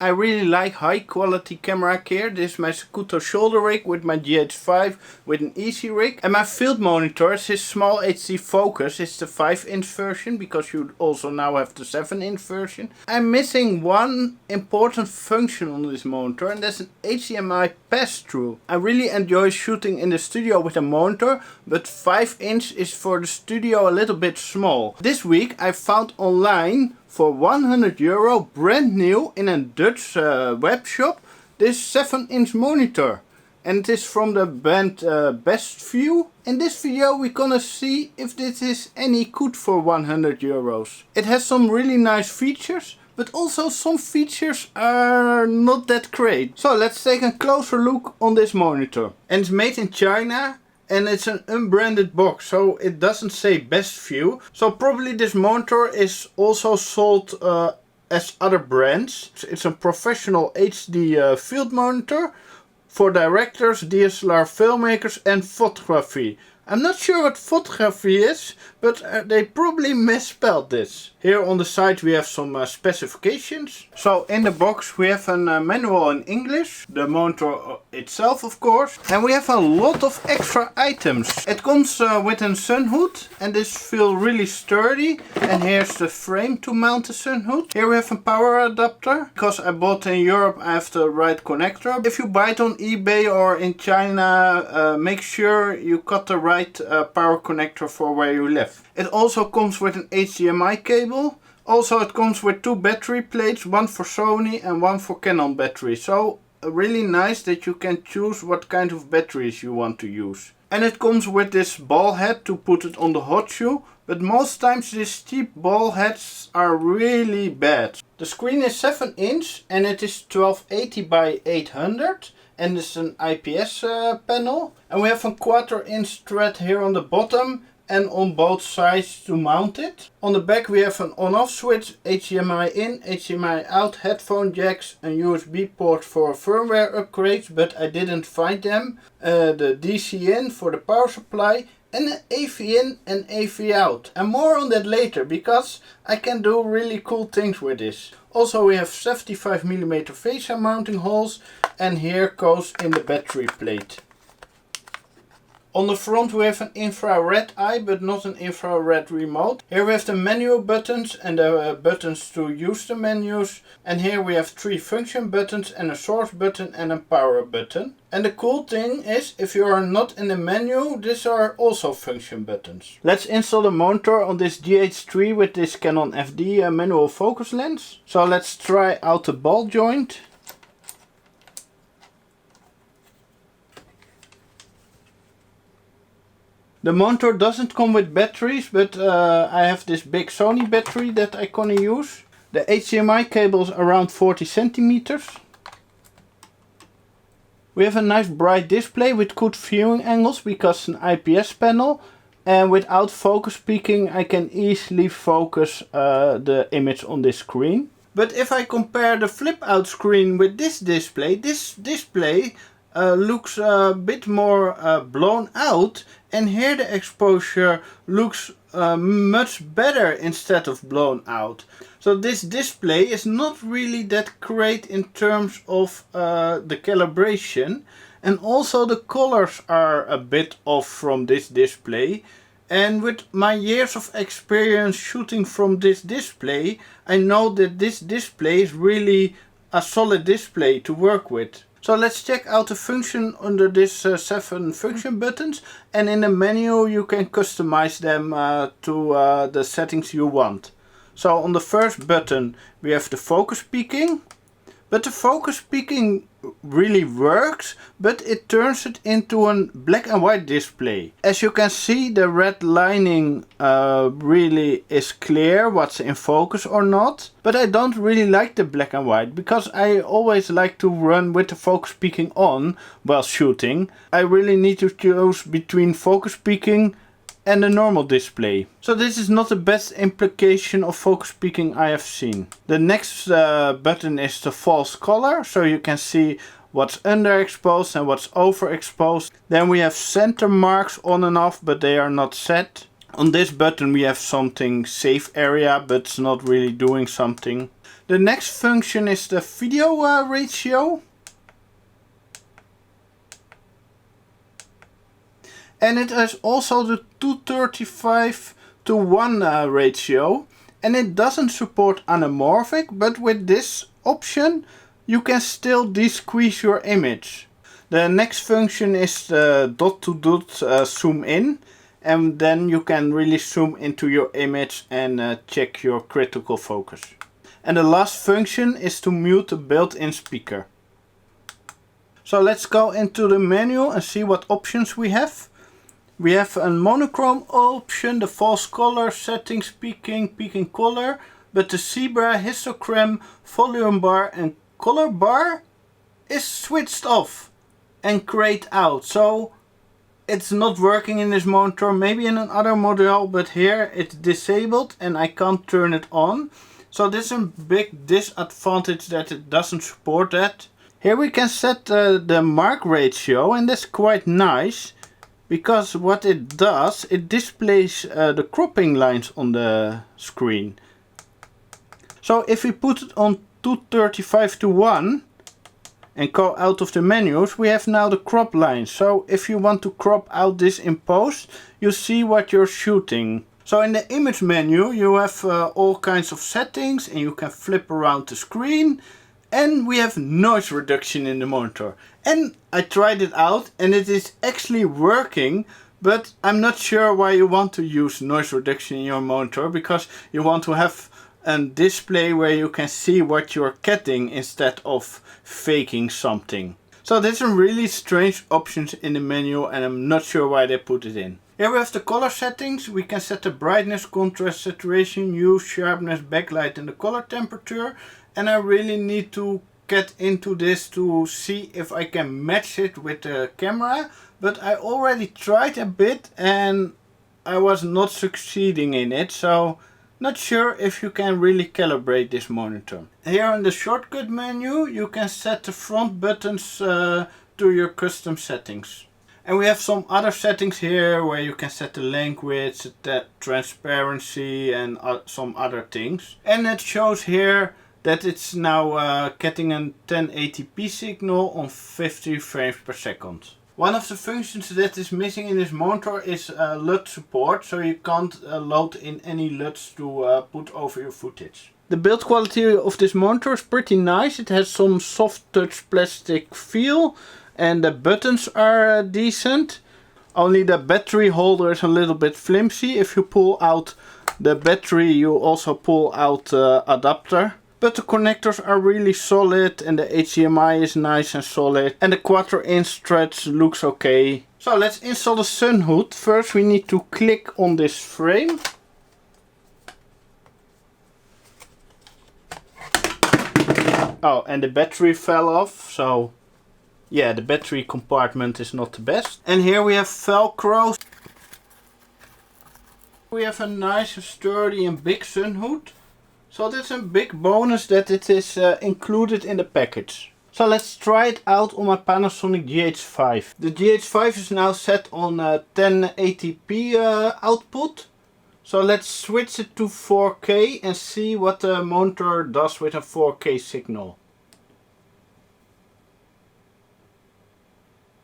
I really like high quality camera gear. This is my Scuto shoulder rig with my GH5 with an easy rig. And my field monitor is this small HD focus. It's the 5-inch version because you also now have the 7-inch version. I'm missing one important function on this monitor, and that's an HDMI pass-through. I really enjoy shooting in the studio with a monitor, but 5-inch is for the studio a little bit small. This week I found online for €100 brand new in a Dutch web shop this 7-inch monitor, and it is from the brand Bestview. In this video we're gonna see if this is any good for €100. It has some really nice features, but also some features are not that great. So let's take a closer look on this monitor. And it's made in China. And it's an unbranded box, so it doesn't say Bestview. So probably this monitor is also sold as other brands. It's a professional HD field monitor for directors, DSLR filmmakers and photography. I'm not sure what photography is, but they probably misspelled this. Here on the side we have some specifications. So in the box we have a manual in English, the monitor itself of course, and we have a lot of extra items. It comes with a sun hood, and this feels really sturdy, and here's the frame to mount the sun hood. Here we have a power adapter. Because I bought in Europe I have the right connector. If you buy it on eBay or in China, make sure you got the right power connector for where you live. It also comes with an HDMI cable. Also it comes with 2 battery plates, one for Sony and one for Canon battery. So really nice that you can choose what kind of batteries you want to use. And it comes with this ball head to put it on the hot shoe, but most times these cheap ball heads are really bad. The screen is 7-inch and it is 1280 by 800. And it's an IPS panel. And we have a 1/4-inch thread here on the bottom and on both sides to mount it. On the back we have an on-off switch, HDMI in, HDMI out, headphone jacks, and USB port for firmware upgrades, but I didn't find them. The DC in for the power supply, and an AV in and AV out. And more on that later, because I can do really cool things with this. Also we have 75mm fascia mounting holes, and here goes in the battery plate. On the front we have an infrared eye, but not an infrared remote. Here we have the menu buttons and the buttons to use the menus. And here we have 3 function buttons and a source button and a power button. And the cool thing is, if you are not in the menu, these are also function buttons. Let's install the monitor on this GH3 with this Canon FD manual focus lens. So let's try out the ball joint. The monitor doesn't come with batteries, but I have this big Sony battery that I gonna use. The HDMI cable is around 40 centimeters. We have a nice bright display with good viewing angles because it's an IPS panel. And without focus peaking I can easily focus the image on this screen. But if I compare the flip out screen with this display looks a bit more blown out, and here the exposure looks much better instead of blown out. So this display is not really that great in terms of the calibration, and also the colors are a bit off from this display. And with my years of experience shooting from this display, I know that this display is really a solid display to work with. So let's check out the function under this 7 function buttons, and in the menu you can customize them to the settings you want. So on the first button we have the focus peaking, but the focus peaking really works, but it turns it into a black and white display. As you can see, the red lining really is clear what's in focus or not, but I don't really like the black and white because I always like to run with the focus peaking on while shooting. I really need to choose between focus peaking and the normal display. So this is not the best implication of focus peaking I have seen. The next button is the false color, so you can see what's underexposed and what's overexposed. Then we have center marks on and off, but they are not set. On this button we have something safe area, but it's not really doing something. The next function is the video ratio. And it has also the 2:35:1 ratio. And it doesn't support anamorphic, but with this option you can still de-squeeze your image. The next function is the dot to dot zoom in. And then you can really zoom into your image and check your critical focus. And the last function is to mute the built-in speaker. So let's go into the menu and see what options we have. We have a monochrome option, the false color, settings, peaking color, but the zebra, histogram, volume bar and color bar is switched off and grayed out. So it's not working in this monitor, maybe in another model, but here it's disabled and I can't turn it on. So this is a big disadvantage that it doesn't support that. Here we can set the mark ratio, and that's quite nice, because what it does, it displays the cropping lines on the screen. So if we put it on 2:35:1 and go out of the menus, we have now the crop lines. So if you want to crop out this in post, you see what you're shooting. So in the image menu you have all kinds of settings and you can flip around the screen. And we have noise reduction in the monitor. And I tried it out and it is actually working, but I'm not sure why you want to use noise reduction in your monitor, because you want to have a display where you can see what you're getting instead of faking something. So there's some really strange options in the menu and I'm not sure why they put it in. Here we have the color settings. We can set the brightness, contrast, saturation, hue, sharpness, backlight and the color temperature. And I really need to get into this to see if I can match it with the camera. But I already tried a bit and I was not succeeding in it. So not sure if you can really calibrate this monitor. Here in the shortcut menu you can set the front buttons to your custom settings. And we have some other settings here where you can set the language, the transparency and some other things. And it shows here that it's now getting a 1080p signal on 50 frames per second. One of the functions that is missing in this monitor is LUT support, so you can't load in any LUTs to put over your footage. The build quality of this monitor is pretty nice. It has some soft touch plastic feel and the buttons are decent. Only the battery holder is a little bit flimsy. If you pull out the battery you also pull out the adapter. But the connectors are really solid and the HDMI is nice and solid. And the 4" stretch looks okay. So let's install the sun hood. First we need to click on this frame. Oh, and the battery fell off, so yeah, the battery compartment is not the best. And here we have Velcro. We have a nice, sturdy and big sun hood. So that's a big bonus that it is included in the package. So let's try it out on my Panasonic GH5. The GH5 is now set on 1080p output. So let's switch it to 4K and see what the monitor does with a 4K signal.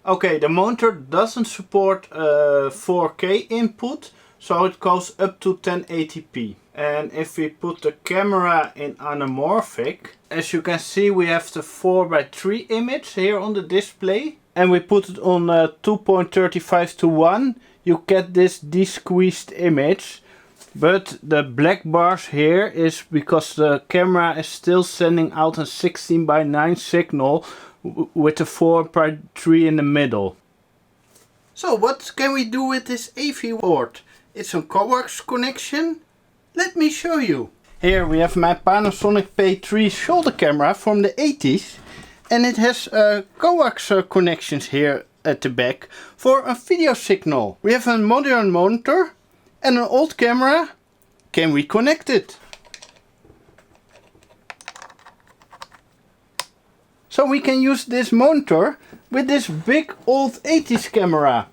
Okay, the monitor doesn't support 4K input, so it goes up to 1080p. And if we put the camera in anamorphic, as you can see we have the 4:3 image here on the display. And we put it on 2:35:1, you get this de-squeezed image. But the black bars here is because the camera is still sending out a 16:9 signal with the 4:3 in the middle. So what can we do with this AV port? It's a coax connection. Let me show you. Here we have my Panasonic P3 shoulder camera from the 80s. And it has coax connections here at the back for a video signal. We have a modern monitor and an old camera. Can we connect it? So we can use this monitor with this big old 80s camera.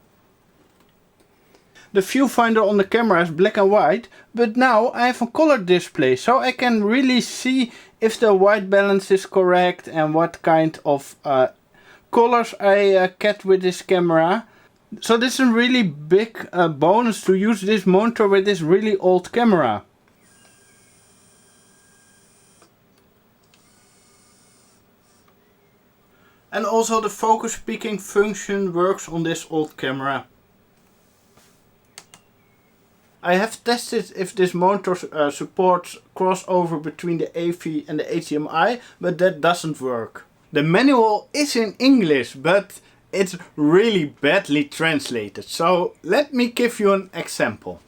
The viewfinder on the camera is black and white, but now I have a color display, so I can really see if the white balance is correct and what kind of colors I get with this camera. So this is a really big bonus to use this monitor with this really old camera. And also the focus peaking function works on this old camera. I have tested if this monitor supports crossover between the AV and the HDMI, but that doesn't work. The manual is in English, but it's really badly translated. So let me give you an example.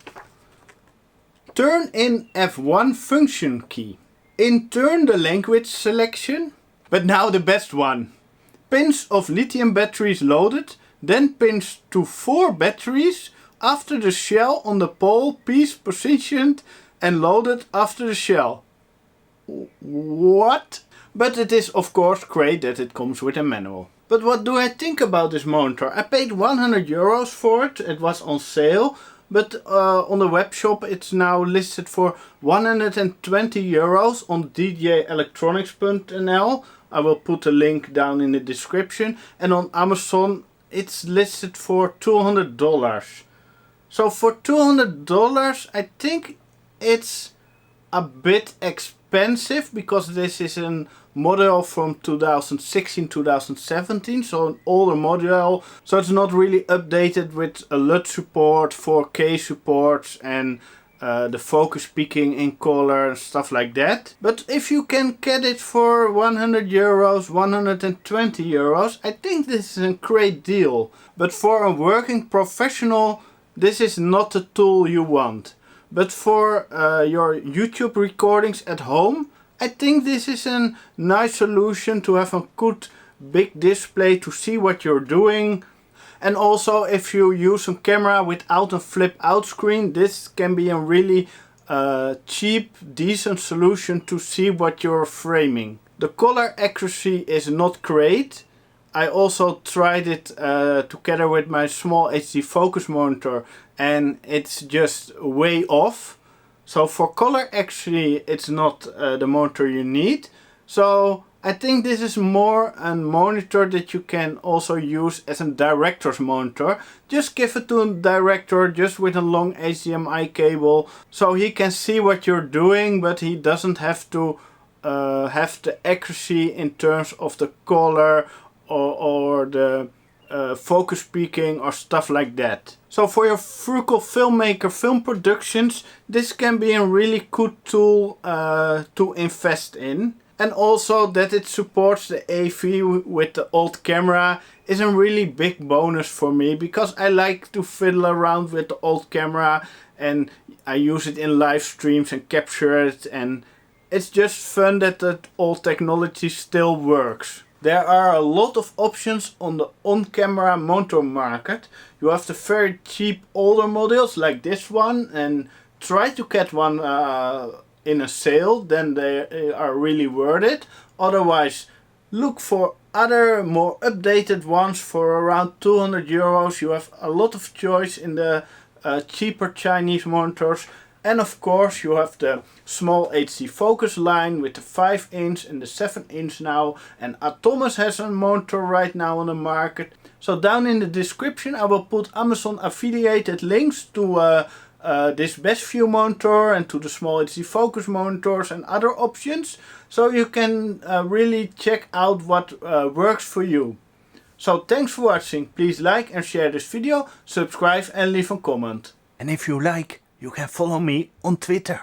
Turn in F1 function key. In turn the language selection, but now the best one. Pins of lithium batteries loaded, then pins to 4 batteries after the shell on the pole piece positioned and loaded after the shell. What? But it is of course great that it comes with a manual. But what do I think about this monitor? I paid 100 euros for it, it was on sale, but on the web shop it's now listed for 120 euros on djelectronics.nl. I will put a link down in the description, and on Amazon it's listed for $200. So for $200 I think it's a bit expensive because this is a model from 2016-2017, so an older model, so it's not really updated with a LUT support, 4K supports and the focus peaking in color and stuff like that. But if you can get it for 100 euros, 120 euros, I think this is a great deal. But for a working professional, this is not the tool you want. But for your YouTube recordings at home, I think this is a nice solution to have a good big display to see what you're doing. And also if you use a camera without a flip out screen, this can be a really cheap, decent solution to see what you're framing. The color accuracy is not great. I also tried it together with my small HD focus monitor and it's just way off. So for color accuracy it's not the monitor you need. So I think this is more a monitor that you can also use as a director's monitor. Just give it to a director just with a long HDMI cable so he can see what you're doing, but he doesn't have to have the accuracy in terms of the color or the focus peaking or stuff like that. So for your frugal filmmaker film productions, this can be a really good tool to invest in. And also that it supports the AV with the old camera is a really big bonus for me, because I like to fiddle around with the old camera and I use it in live streams and capture it, and it's just fun that the old technology still works. There are a lot of options on the on-camera monitor market. You have the very cheap older models like this one, and try to get one in a sale, then they are really worth it. Otherwise look for other more updated ones for around 200 euros. You have a lot of choice in the cheaper Chinese monitors. And of course you have the small HD focus line with the 5" and the 7" now, and Atomus has a monitor right now on the market. So down in the description I will put Amazon affiliated links to this Bestview monitor and to the small HD focus monitors and other options, so you can really check out what works for you. So thanks for watching, please like and share this video, subscribe and leave a comment. And if you like, you can follow me on Twitter.